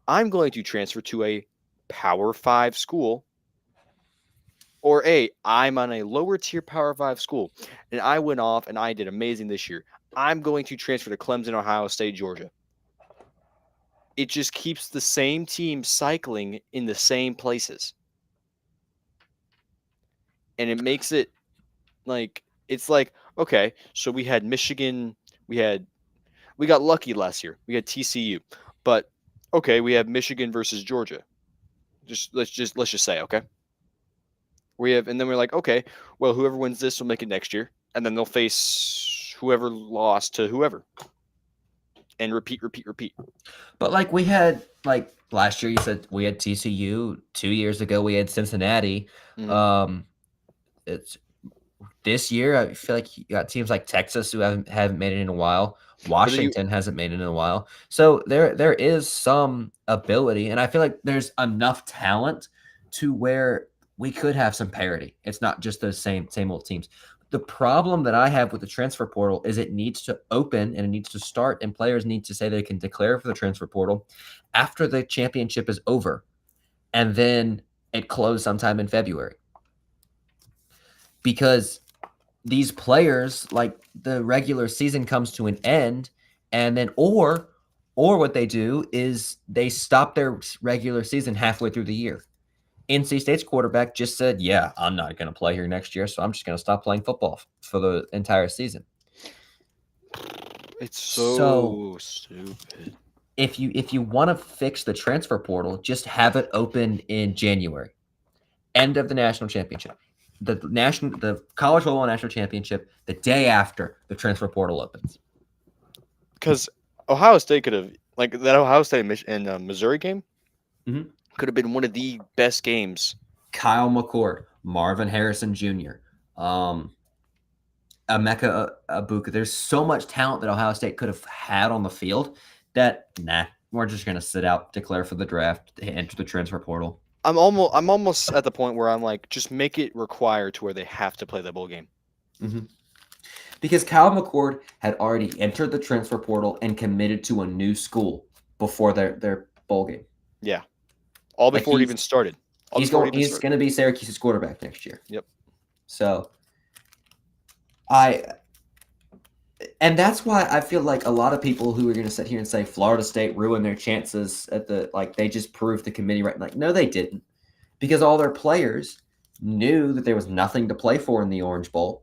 I'm going to transfer to a Power 5 school, or I'm on a lower tier Power 5 school, and I went off and I did amazing this year. I'm going to transfer to Clemson, Ohio State, Georgia. It just keeps the same team cycling in the same places. And it makes it like, it's like, okay, so we had Michigan, we got lucky last year. We had TCU. But okay, we have Michigan versus Georgia. Let's just say, okay. And then we're like, okay, well, whoever wins this will make it next year, and then they'll face whoever lost to whoever, and repeat. But like we had, like last year, you said we had TCU. 2 years ago, we had Cincinnati. Mm-hmm. It's this year. I feel like you got teams like Texas who haven't made it in a while. Washington hasn't made it in a while. So there is some ability, and I feel like there's enough talent to where we could have some parity. It's not just those same old teams. The problem that I have with the transfer portal is it needs to open and it needs to start, and players need to say they can declare for the transfer portal after the championship is over, and then it closed sometime in February. Because these players, like the regular season comes to an end, and then or what they do is they stop their regular season halfway through the year. NC State's quarterback just said, yeah, I'm not going to play here next year, so I'm just going to stop playing football for the entire season. It's so stupid. If you want to fix the transfer portal, just have it open in January, end of the national championship. The college football national championship the day after the transfer portal opens. Because Ohio State could have, like that Ohio State and Missouri game, mm-hmm. could have been one of the best games. Kyle McCord, Marvin Harrison Jr., Emeka Ibuka. There's so much talent that Ohio State could have had on the field that we're just going to sit out, declare for the draft, enter the transfer portal. I'm almost at the point where I'm like, just make it required to where they have to play the bowl game. Mm-hmm. Because Kyle McCord had already entered the transfer portal and committed to a new school before their bowl game. Yeah, all before it even started. He's going to be Syracuse's quarterback next year. Yep. So, and that's why I feel like a lot of people who are going to sit here and say Florida State ruined their chances they just proved the committee right. Like, no, they didn't, because all their players knew that there was nothing to play for in the Orange Bowl,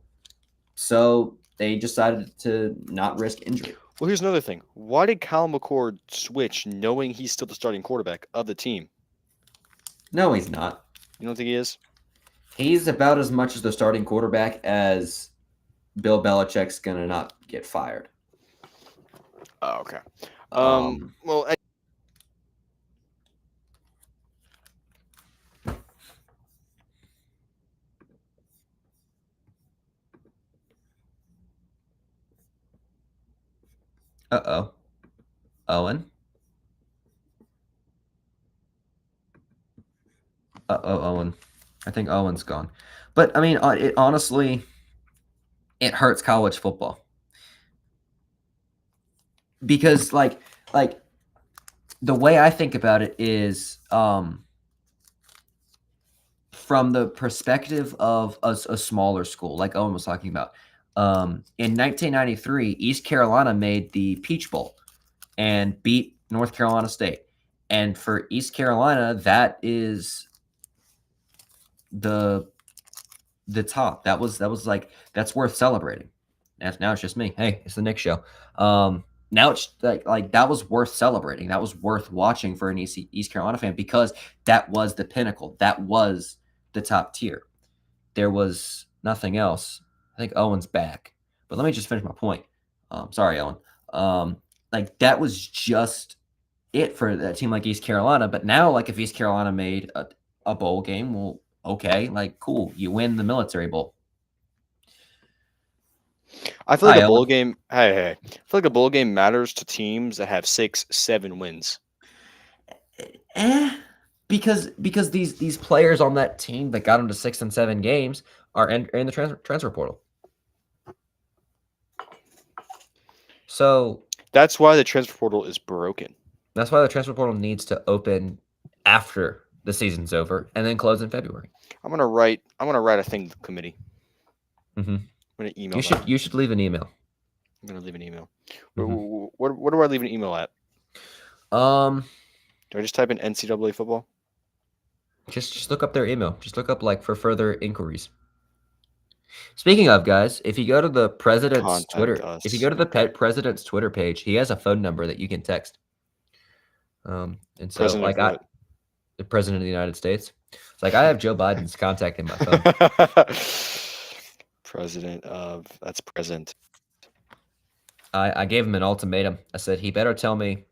so they decided to not risk injury. Well, here's another thing. Why did Kyle McCord switch knowing he's still the starting quarterback of the team? No, he's not. You don't think he is? He's about as much as the starting quarterback as Bill Belichick's gonna not get fired. Oh, okay. Um, Well, uh-oh. Owen? Uh-oh, Owen. I think Owen's gone. But, I mean, it honestly, it hurts college football. Because, like, the way I think about it is from the perspective of a smaller school, like Owen was talking about. In 1993, East Carolina made the Peach Bowl and beat North Carolina State. And for East Carolina, that is the top. That was like that's worth celebrating. Now it's just me. Hey, it's the Nick show. Now it's like that was worth celebrating. That was worth watching for an East Carolina fan because that was the pinnacle. That was the top tier. There was nothing else. I think Owen's back, but let me just finish my point. Sorry, Owen. Like that was just it for a team like East Carolina. But now, like if East Carolina made a bowl game, well, okay, like cool, you win the Military Bowl. I feel like Hi, a bowl Owen. game. Hey, I feel like a bowl game matters to teams that have 6, 7 wins. Because these players on that team that got them to 6 and 7 games are in the transfer portal. So That's why the transfer portal is broken. that's why the transfer portal needs to open after the season's over and then close in February. I'm gonna write a thing to the committee. Mm-hmm. I'm gonna email. You should leave an email. I'm gonna leave an email. Mm-hmm. What do I leave an email at? Do I just type in NCAA football? Just look up their email. Just look up like for further inquiries. Speaking of guys, if you go to the president's Contact Twitter, us. if you go to the president's Twitter page, he has a phone number that you can text. And so President like of what? the president of the United States, it's like I have Joe Biden's contact in my phone. President of that's present. I gave him an ultimatum. I said he better tell me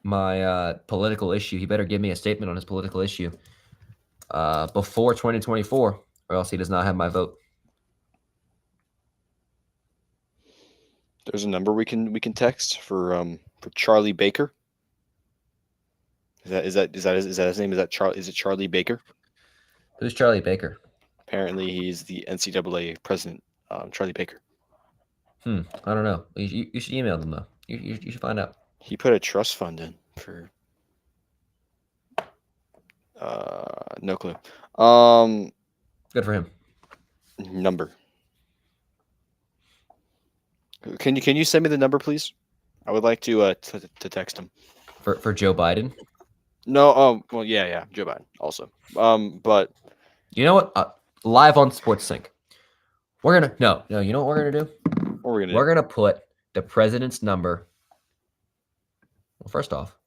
my political issue. He better give me a statement on his political issue before 2024, or else he does not have my vote. There's a number we can text for Charlie Baker. Is that his name? Is it Charlie Baker? Who's Charlie Baker? Apparently, he's the NCAA president, Charlie Baker. I don't know. You should email them though. You should find out. He put a trust fund in for no clue. Good for him. Number. Can you send me the number, please? I would like to text him. For Joe Biden? No, well, yeah, Joe Biden also. But you know what? Live on SportsSync. We're gonna no. You know what we're gonna do? We're gonna put the president's number. Well, first off,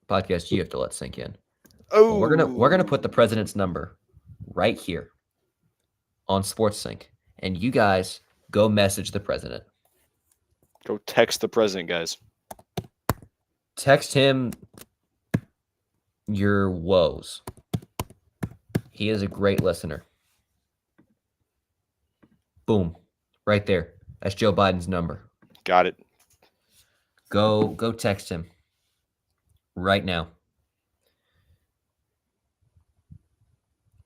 podcast you have to let sink in. Oh, we're gonna put the president's number right here on SportsSync, and you guys go message the president. Go text the president, guys. Text him your woes. He is a great listener. Boom. Right there. That's Joe Biden's number. Got it. Go text him right now.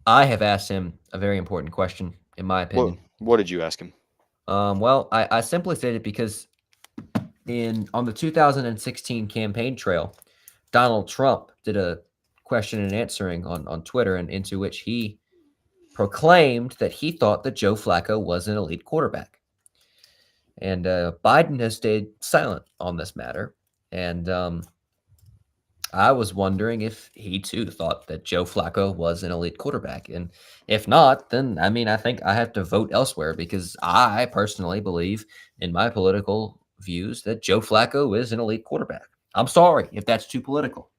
I have asked him a very important question, in my opinion. What did you ask him? Well, I simply stated because on the 2016 campaign trail, Donald Trump did a question and answering on Twitter, and into which he proclaimed that he thought that Joe Flacco was an elite quarterback. And Biden has stayed silent on this matter. And I was wondering if he too thought that Joe Flacco was an elite quarterback. And if not, then I mean, I think I have to vote elsewhere because I personally believe in my political views that Joe Flacco is an elite quarterback. I'm sorry if that's too political.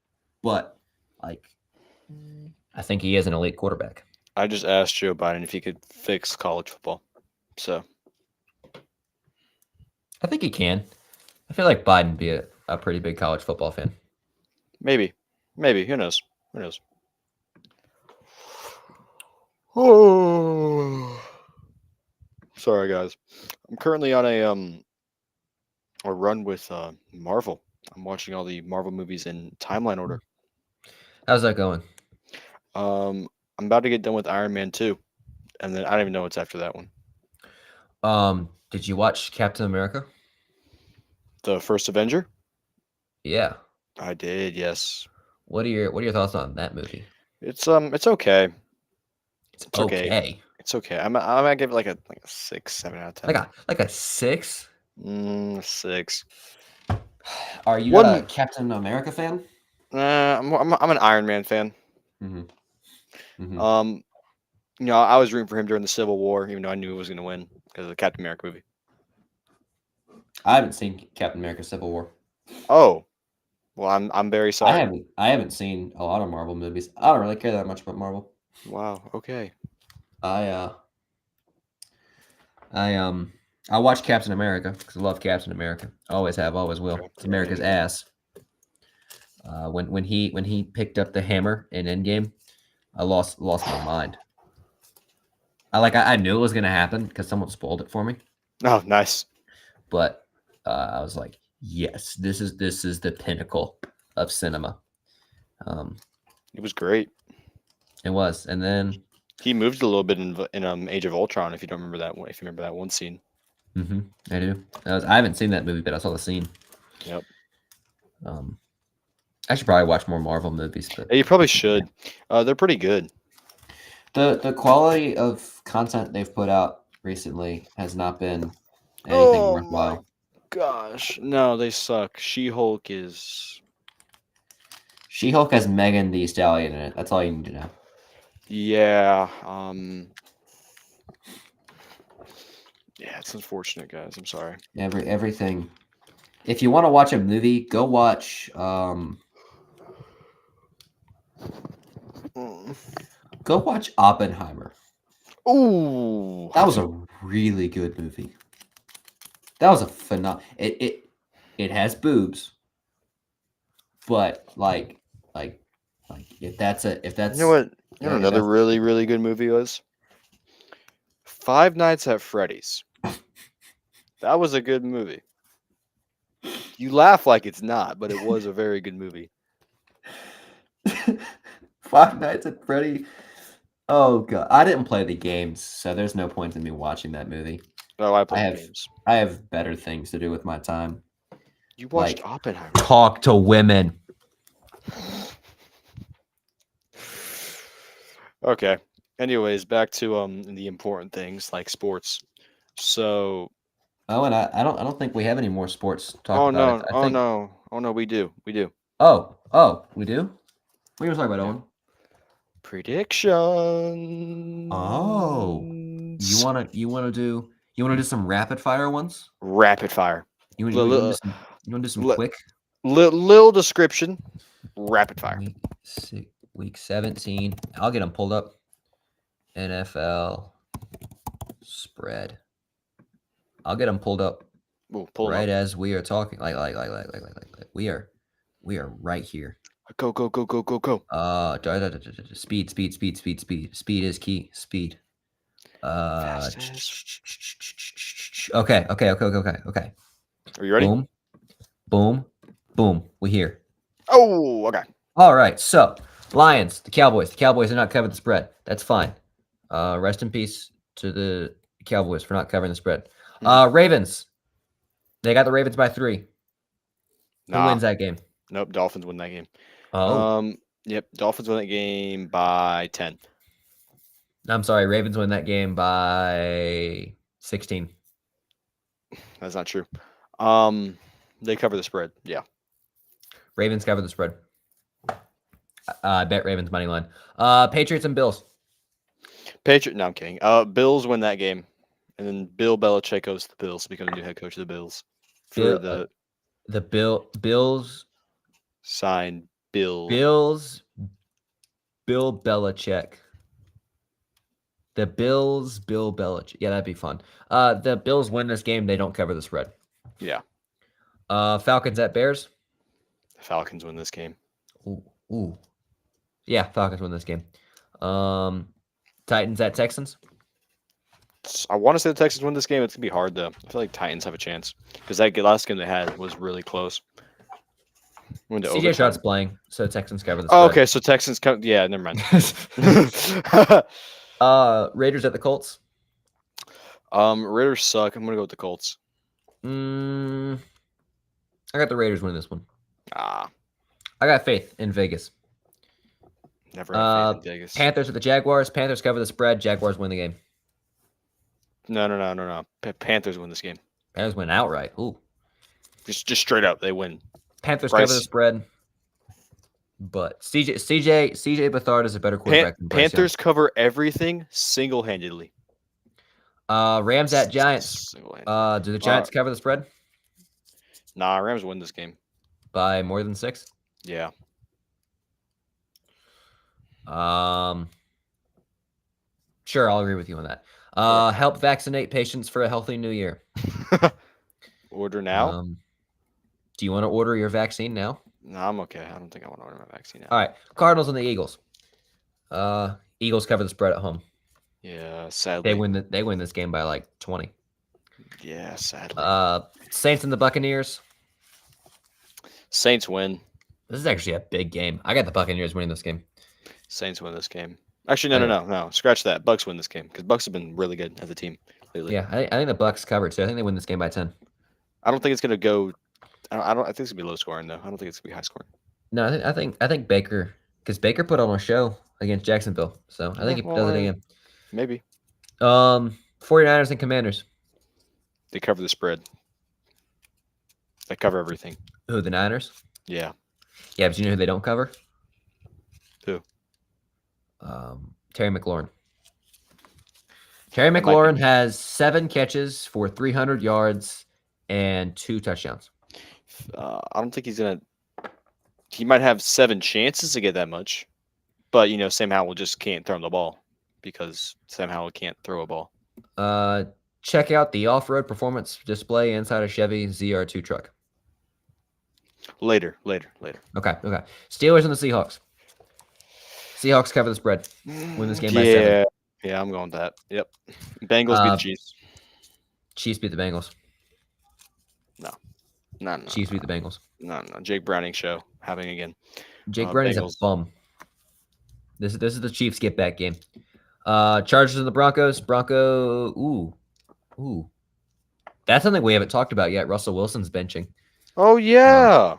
but like I think he is an elite quarterback. I just asked Joe Biden if he could fix college football. So I think he can. I feel like Biden would be a pretty big college football fan. maybe. Who knows? Oh, sorry guys. I'm currently on a run with Marvel. I'm watching all the Marvel movies in timeline order. How's that going? I'm about to get done with Iron Man 2, and then I don't even know what's after that one. Did you watch Captain America? The first Avenger? Yeah. I did, yes. What are your thoughts on that movie? It's okay. It's It's okay. okay. It's okay. I'm gonna give it like a 6, 7 out of 10. Like a 6? 6. Are you One- not a Captain America fan? I'm an Iron Man fan. Mm-hmm. I was rooting for him during the Civil War, even though I knew he was going to win because of the Captain America movie. I haven't seen Captain America: Civil War. Oh, well, I'm very sorry. I haven't seen a lot of Marvel movies. I don't really care that much about Marvel. Wow. Okay. I watch Captain America because I love Captain America. Always have, always will. Okay. It's America's ass. When he picked up the hammer in Endgame, I lost my mind. I knew it was gonna happen because someone spoiled it for me. Oh, nice. But I was like, yes, this is the pinnacle of cinema. It was great. It was, and then He moved a little bit in Age of Ultron. If you don't remember that one, if you remember that one scene. I do. I haven't seen that movie, but I saw the scene. Yep. I should probably watch more Marvel movies, but You probably should. They're pretty good. the quality of content they've put out recently has not been anything worthwhile. My gosh, no, they suck. She-Hulk is. She-Hulk has Megan Thee Stallion in it. That's all you need to know. Yeah. Yeah, it's unfortunate, guys. I'm sorry. Everything. If you want to watch a movie, go watch. Go watch Oppenheimer. Ooh, That was a really good movie. That was a phenomenal. It has boobs, but if that's you know what? You know another really really good movie was Five Nights at Freddy's. That was a good movie. You laugh like it's not, but it was a very good movie. Five Nights at Freddy. Oh god, I didn't play the games, so there's no point in me watching that movie. Oh, I played games. I have better things to do with my time. You watched Oppenheimer. Talk to women. Okay. Anyways, back to the important things like sports. So. Oh, and I don't think we have any more sports to talk Oh about. no! Oh no! We do. Oh, we do. What are you talking about, Owen? Prediction. Oh, you wanna do some rapid fire ones? Rapid fire. You want to do some quick? Little description. Rapid fire. Week 17. I'll get them pulled up. NFL spread. I'll get them pulled up right as we are talking. Like we are right here. Go. Speed. Speed is key. Speed. Okay. Are you ready? Boom. We here. Oh, okay. All right. So, Lions, the Cowboys. The Cowboys are not covering the spread. That's fine. Rest in peace to the Cowboys for not covering the spread. Ravens. They got the Ravens by 3. Who wins that game? Nope. Dolphins win that game. Oh. Yep. Dolphins win that game by 10. I'm sorry. Ravens win that game by 16. That's not true. They cover the spread. Yeah. Ravens cover the spread. I bet Ravens money line. Patriots and Bills. No, I'm kidding. Bills win that game, and then Bill Belichick goes to the Bills to become the new head coach of the Bills. Bills Sign Bill Belichick. The Bills, Bill Belichick. Yeah, that'd be fun. The Bills win this game. They don't cover the spread. Yeah. Falcons at Bears. The Falcons win this game. Ooh. Yeah, Falcons win this game. Titans at Texans. I want to say the Texans win this game. It's gonna be hard though. I feel like Titans have a chance because that last game they had was really close. CJ Stroud's playing, so Texans cover the spread. Oh, spread. okay. So Texans come. Yeah, never mind. Raiders at the Colts. Raiders suck. I'm gonna go with the Colts. I got the Raiders winning this one. I got faith in Vegas. Never have faith in Vegas. Panthers at the Jaguars. Panthers cover the spread. Jaguars win the game. No. Panthers win this game. Panthers win outright. Ooh. Just straight up, they win. Panthers cover the spread. But CJ Beathard is a better quarterback than Bryce Panthers cover everything single-handedly. Rams at Giants. Do the Giants cover the spread? Nah, Rams win this game. By more than 6? Yeah. Sure, I'll agree with you on that. Help vaccinate patients for a healthy new year. Order now? Do you want to order your vaccine now? No, I'm okay. I don't think I want to order my vaccine now. All right. Cardinals and the Eagles. Eagles cover the spread at home. Yeah, sadly. They win this game by like 20. Yeah, sadly. Saints and the Buccaneers. Saints win. This is actually a big game. I got the Buccaneers winning this game. Saints win this game. Actually, no. Scratch that. Bucks win this game because Bucks have been really good as a team lately. Yeah, I think the Bucks covered too. I think they win this game by 10. I don't think it's gonna go. I think it's gonna be low scoring though. I don't think it's gonna be high scoring. No, I think Baker, because Baker put on a show against Jacksonville, so I think he does it again. Maybe. 49ers and Commanders. They cover the spread. They cover everything. Who, the Niners? Yeah. Yeah, but you know who they don't cover? Who? Terry McLaurin. Terry McLaurin has 7 catches for 300 yards and 2 touchdowns. I don't think he's gonna. He might have 7 chances to get that much, but Sam Howell just can't throw him the ball because Sam Howell can't throw a ball. Check out the off-road performance display inside a Chevy ZR2 truck. Later. Okay. Steelers and the Seahawks. Seahawks cover the spread. Win this game by 7. Yeah, I'm going with that. Yep. Bengals beat the Chiefs. Chiefs beat the Bengals. No. Chiefs beat the Bengals. No. Jake Browning show happening again. Jake Browning's a bum. This is the Chiefs get back game. Chargers and the Broncos. Ooh. That's something we haven't talked about yet. Russell Wilson's benching. Oh yeah.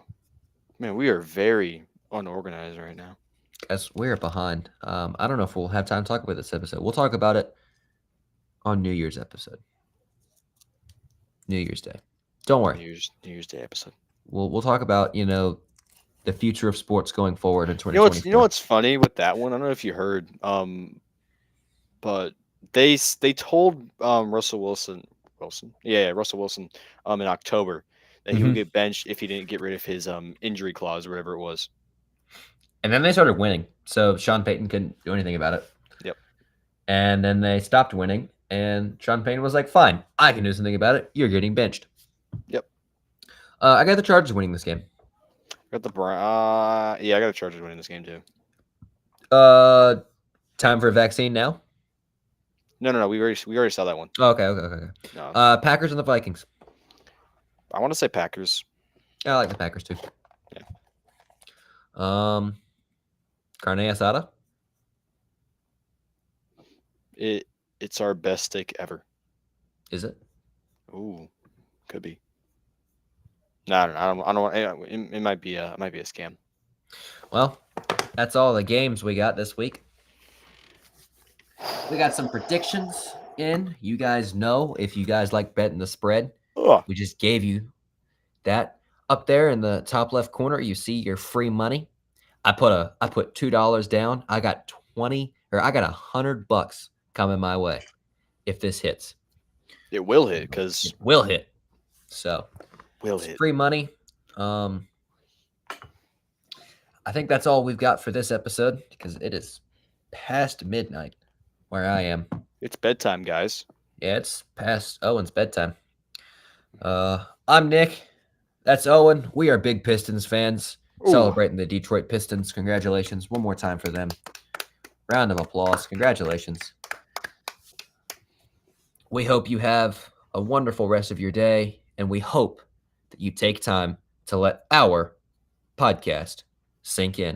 Man, we are very unorganized right now. As we're behind. I don't know if we'll have time to talk about this episode. We'll talk about it on New Year's episode. New Year's Day. Don't worry. New Year's Day episode. We'll talk about, the future of sports going forward in 2020. You know what's funny with that one? I don't know if you heard, but they told Russell Wilson, in October that he would get benched if he didn't get rid of his injury clause or whatever it was. And then they started winning, so Sean Payton couldn't do anything about it. Yep. And then they stopped winning, and Sean Payton was like, "Fine, I can do something about it. You're getting benched." Yep. I got the Chargers winning this game. I got the Chargers winning this game too. Time for a vaccine now? No. We already saw that one. Oh, okay. No. Packers and the Vikings. I want to say Packers. I like the Packers too. Yeah. Carne asada. It's our best steak ever. Is it? Ooh, could be. No, I don't want. It might be a scam. Well, that's all the games we got this week. We got some predictions in. You guys know if you guys like betting the spread. We just gave you that. Up there in the top left corner, you see your free money. I put $2 down. I got $100 coming my way if this hits. It will hit because it will hit. So will hit free money. I I think that's all we've got for this episode because it is past midnight where I am. It's bedtime, guys. Yeah, it's past Owen's bedtime. I'm Nick. That's Owen. We are big Pistons fans Ooh. celebrating the Detroit Pistons. Congratulations. One more time for them. Round of applause. Congratulations. We hope you have a wonderful rest of your day, and we hope that you take time to let our podcast sink in.